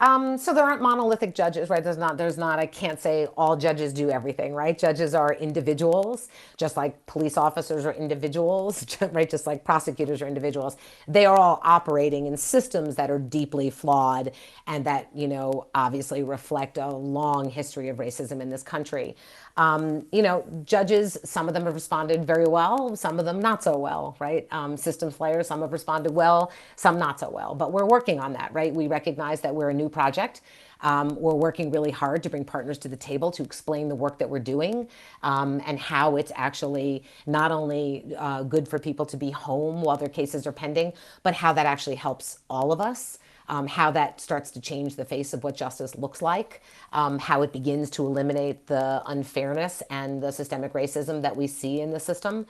So there aren't monolithic judges, right? There's not, I can't say all judges do everything, right? Judges are individuals, just like police officers are individuals, right? Just like prosecutors are individuals. They are all operating in systems that are deeply flawed and that, obviously reflect a long history of racism in this country. Judges, some of them have responded very well, some of them not so well, right? Systems players, some have responded well, some not so well. But we're working on that, right? We recognize that we're a new project. We're working really hard to bring partners to the table to explain the work that we're doing, and how it's actually not only good for people to be home while their cases are pending, but how that actually helps all of us. How that starts to change the face of what justice looks like, how it begins to eliminate the unfairness and the systemic racism that we see in the system.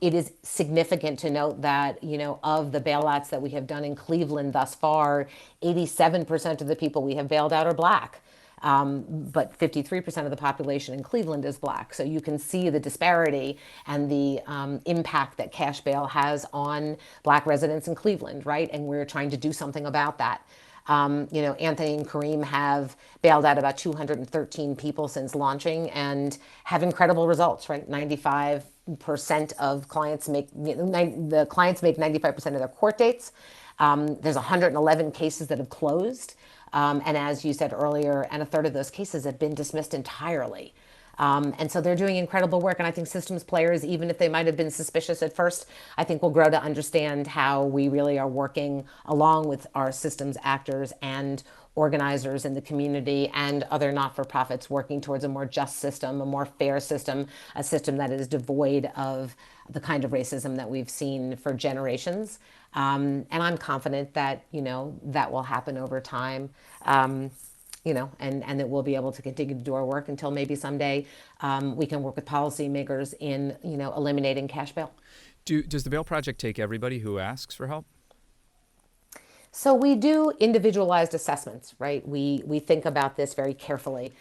It is significant to note that, of the bailouts that we have done in Cleveland thus far, 87% of the people we have bailed out are Black. But 53% of the population in Cleveland is Black. So you can see the disparity and the impact that cash bail has on Black residents in Cleveland, right? And we're trying to do something about that. Anthony and Kareem have bailed out about 213 people since launching and have incredible results, right? 95% of clients make, the clients make 95% of their court dates. There's 111 cases that have closed. And as you said earlier, and a third of those cases have been dismissed entirely. And so they're doing incredible work. And I think systems players, even if they might have been suspicious at first, I think will grow to understand how we really are working along with our systems actors and organizers in the community and other not-for-profits working towards a more just system, a more fair system, a system that is devoid of the kind of racism that we've seen for generations. And I'm confident that, that will happen over time. And that we'll be able to continue to do our work until maybe someday we can work with policymakers in, eliminating cash bail. Does the Bail Project take everybody who asks for help? So we do individualized assessments, right? We think about this very carefully.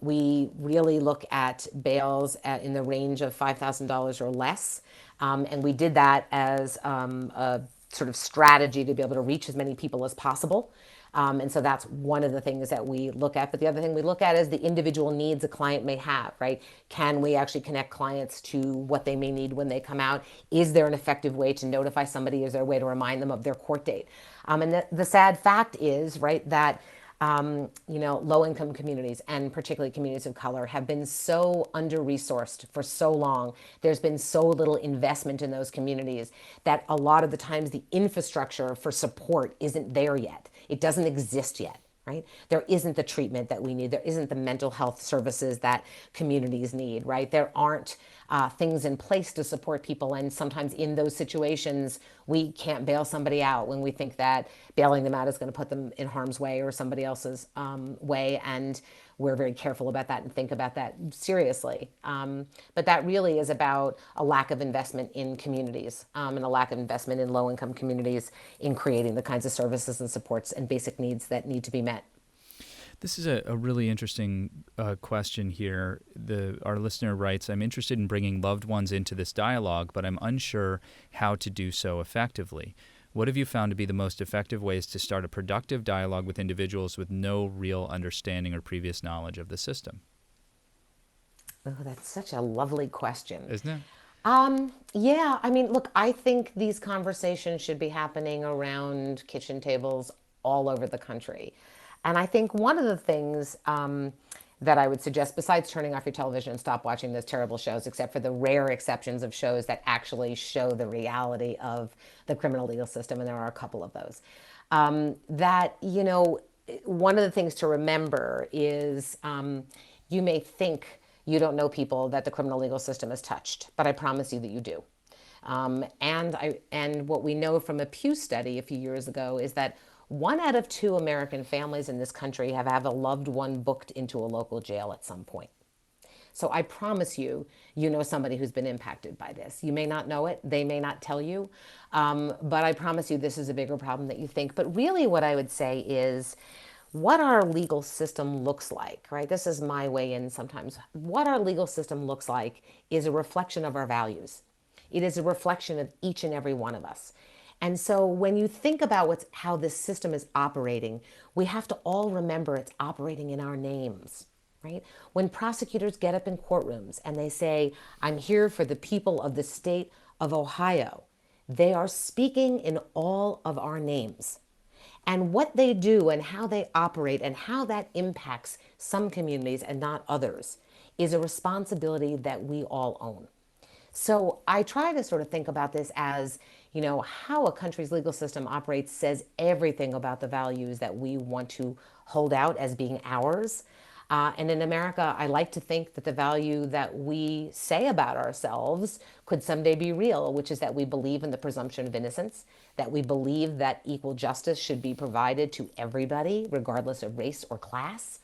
We really look at bails in the range of $5,000 or less. And we did that as a sort of strategy to be able to reach as many people as possible. And so that's one of the things that we look at. But the other thing we look at is the individual needs a client may have, right? Can we actually connect clients to what they may need when they come out? Is there an effective way to notify somebody? Is there a way to remind them of their court date? And the sad fact is, right, that low-income communities and particularly communities of color have been so under-resourced for so long. There's been so little investment in those communities that a lot of the times the infrastructure for support isn't there yet. It doesn't exist yet, right? There isn't the treatment that we need. There isn't the mental health services that communities need, right? There aren't things in place to support people. And sometimes in those situations, we can't bail somebody out when we think that bailing them out is going to put them in harm's way or somebody else's way. And we're very careful about that and think about that seriously. But that really is about a lack of investment in communities and a lack of investment in low-income communities in creating the kinds of services and supports and basic needs that need to be met. This is a really interesting question here. Our listener writes, I'm interested in bringing loved ones into this dialogue, but I'm unsure how to do so effectively. What have you found to be the most effective ways to start a productive dialogue with individuals with no real understanding or previous knowledge of the system? Oh, that's such a lovely question. Isn't it? Yeah, I mean, look, I think these conversations should be happening around kitchen tables all over the country. And I think one of the things that I would suggest, besides turning off your television and stop watching those terrible shows, except for the rare exceptions of shows that actually show the reality of the criminal legal system, and there are a couple of those, one of the things to remember is you may think you don't know people that the criminal legal system has touched, but I promise you that you do. And what we know from a Pew study a few years ago is that 1 out of 2 American families in this country have a loved one booked into a local jail at some point. So I promise you, you know somebody who's been impacted by this. You may not know it. They may not tell you. But I promise you this is a bigger problem than you think. But really what I would say is what our legal system looks like, right? This is my way in sometimes. What our legal system looks like is a reflection of our values. It is a reflection of each and every one of us. And so when you think about how this system is operating, we have to all remember it's operating in our names, right? When prosecutors get up in courtrooms and they say, I'm here for the people of the state of Ohio, they are speaking in all of our names. And what they do and how they operate and how that impacts some communities and not others is a responsibility that we all own. So I try to sort of think about this as, how a country's legal system operates says everything about the values that we want to hold out as being ours. And in America, I like to think that the value that we say about ourselves could someday be real, which is that we believe in the presumption of innocence, that we believe that equal justice should be provided to everybody, regardless of race or class,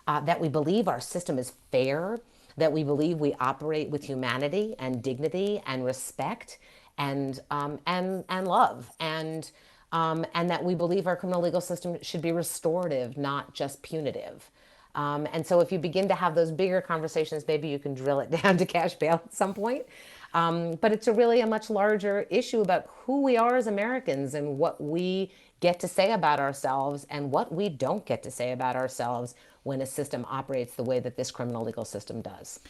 that we believe our system is fair, that we believe we operate with humanity and dignity and respect and love, and that we believe our criminal legal system should be restorative, not just punitive. And so if you begin to have those bigger conversations, maybe you can drill it down to cash bail at some point. But it's really a much larger issue about who we are as Americans and what we get to say about ourselves and what we don't get to say about ourselves when a system operates the way that this criminal legal system does.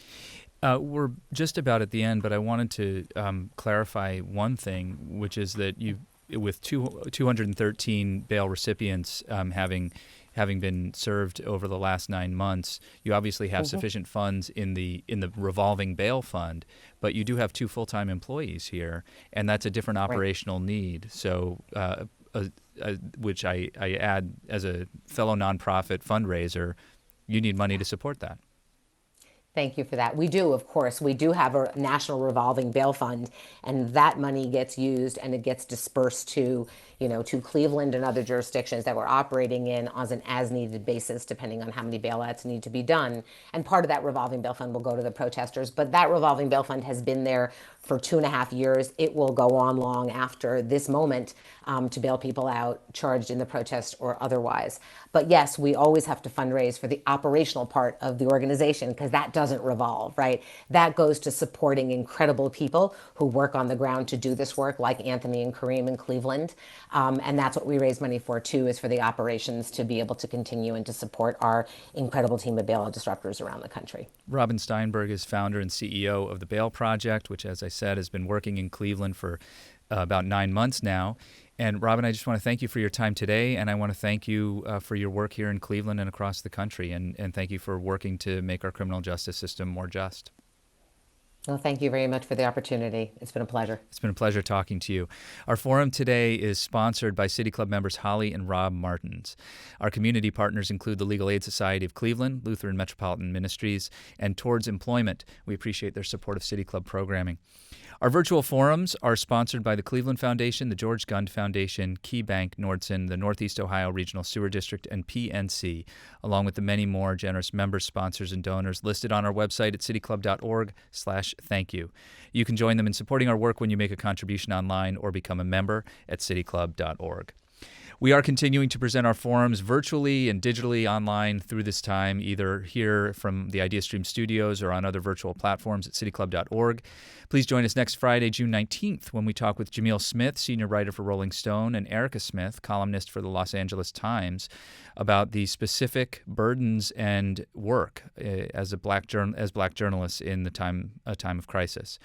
We're just about at the end, but I wanted to clarify one thing, which is that with 213 bail recipients having been served over the last 9 months, you obviously have sufficient funds in the Revolving Bail Fund, but you do have 2 full-time employees here, and that's a different operational need. So which I add as a fellow nonprofit fundraiser, you need money to support that. Thank you for that. We do, of course. We do have a National Revolving Bail Fund, and that money gets used and it gets dispersed to, to Cleveland and other jurisdictions that we're operating in on an as-needed basis, depending on how many bailouts need to be done. And part of that revolving bail fund will go to the protesters. But that revolving bail fund has been there for 2.5 years. It will go on long after this moment to bail people out charged in the protest or otherwise. But yes, we always have to fundraise for the operational part of the organization because that doesn't revolve, right? That goes to supporting incredible people who work on the ground to do this work, like Anthony and Kareem in Cleveland. And that's what we raise money for, too, is for the operations to be able to continue and to support our incredible team of bailout disruptors around the country. Robin Steinberg is founder and CEO of the Baile Project, which, as I said, has been working in Cleveland for about 9 months now. And Robin, I just want to thank you for your time today, and I want to thank you for your work here in Cleveland and across the country, and thank you for working to make our criminal justice system more just. Well, thank you very much for the opportunity. It's been a pleasure. It's been a pleasure talking to you. Our forum today is sponsored by City Club members Holly and Rob Martins. Our community partners include the Legal Aid Society of Cleveland, Lutheran Metropolitan Ministries, and Towards Employment. We appreciate their support of City Club programming. Our virtual forums are sponsored by the Cleveland Foundation, the George Gund Foundation, KeyBank Nordson, the Northeast Ohio Regional Sewer District, and PNC, along with the many more generous members, sponsors, and donors listed on our website at cityclub.org/thank you. You can join them in supporting our work when you make a contribution online or become a member at cityclub.org. We are continuing to present our forums virtually and digitally online through this time, either here from the IdeaStream studios or on other virtual platforms at cityclub.org. Please join us next Friday, June 19th, when we talk with Jamil Smith, senior writer for Rolling Stone, and Erica Smith, columnist for the Los Angeles Times, about the specific burdens and work as black journalists in a time of crisis.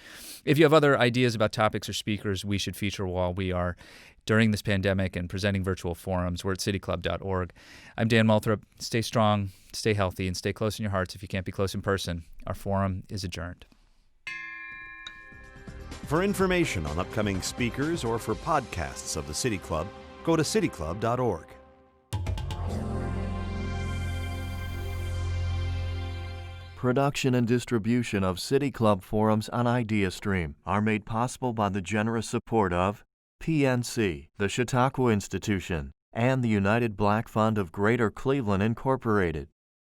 If you have other ideas about topics or speakers we should feature while we are during this pandemic and presenting virtual forums, we're at cityclub.org. I'm Dan Moulthrop. Stay strong, stay healthy, and stay close in your hearts if you can't be close in person. Our forum is adjourned. For information on upcoming speakers or for podcasts of the City Club, go to cityclub.org. Production and distribution of City Club forums on IdeaStream are made possible by the generous support of PNC, the Chautauqua Institution, and the United Black Fund of Greater Cleveland, Incorporated.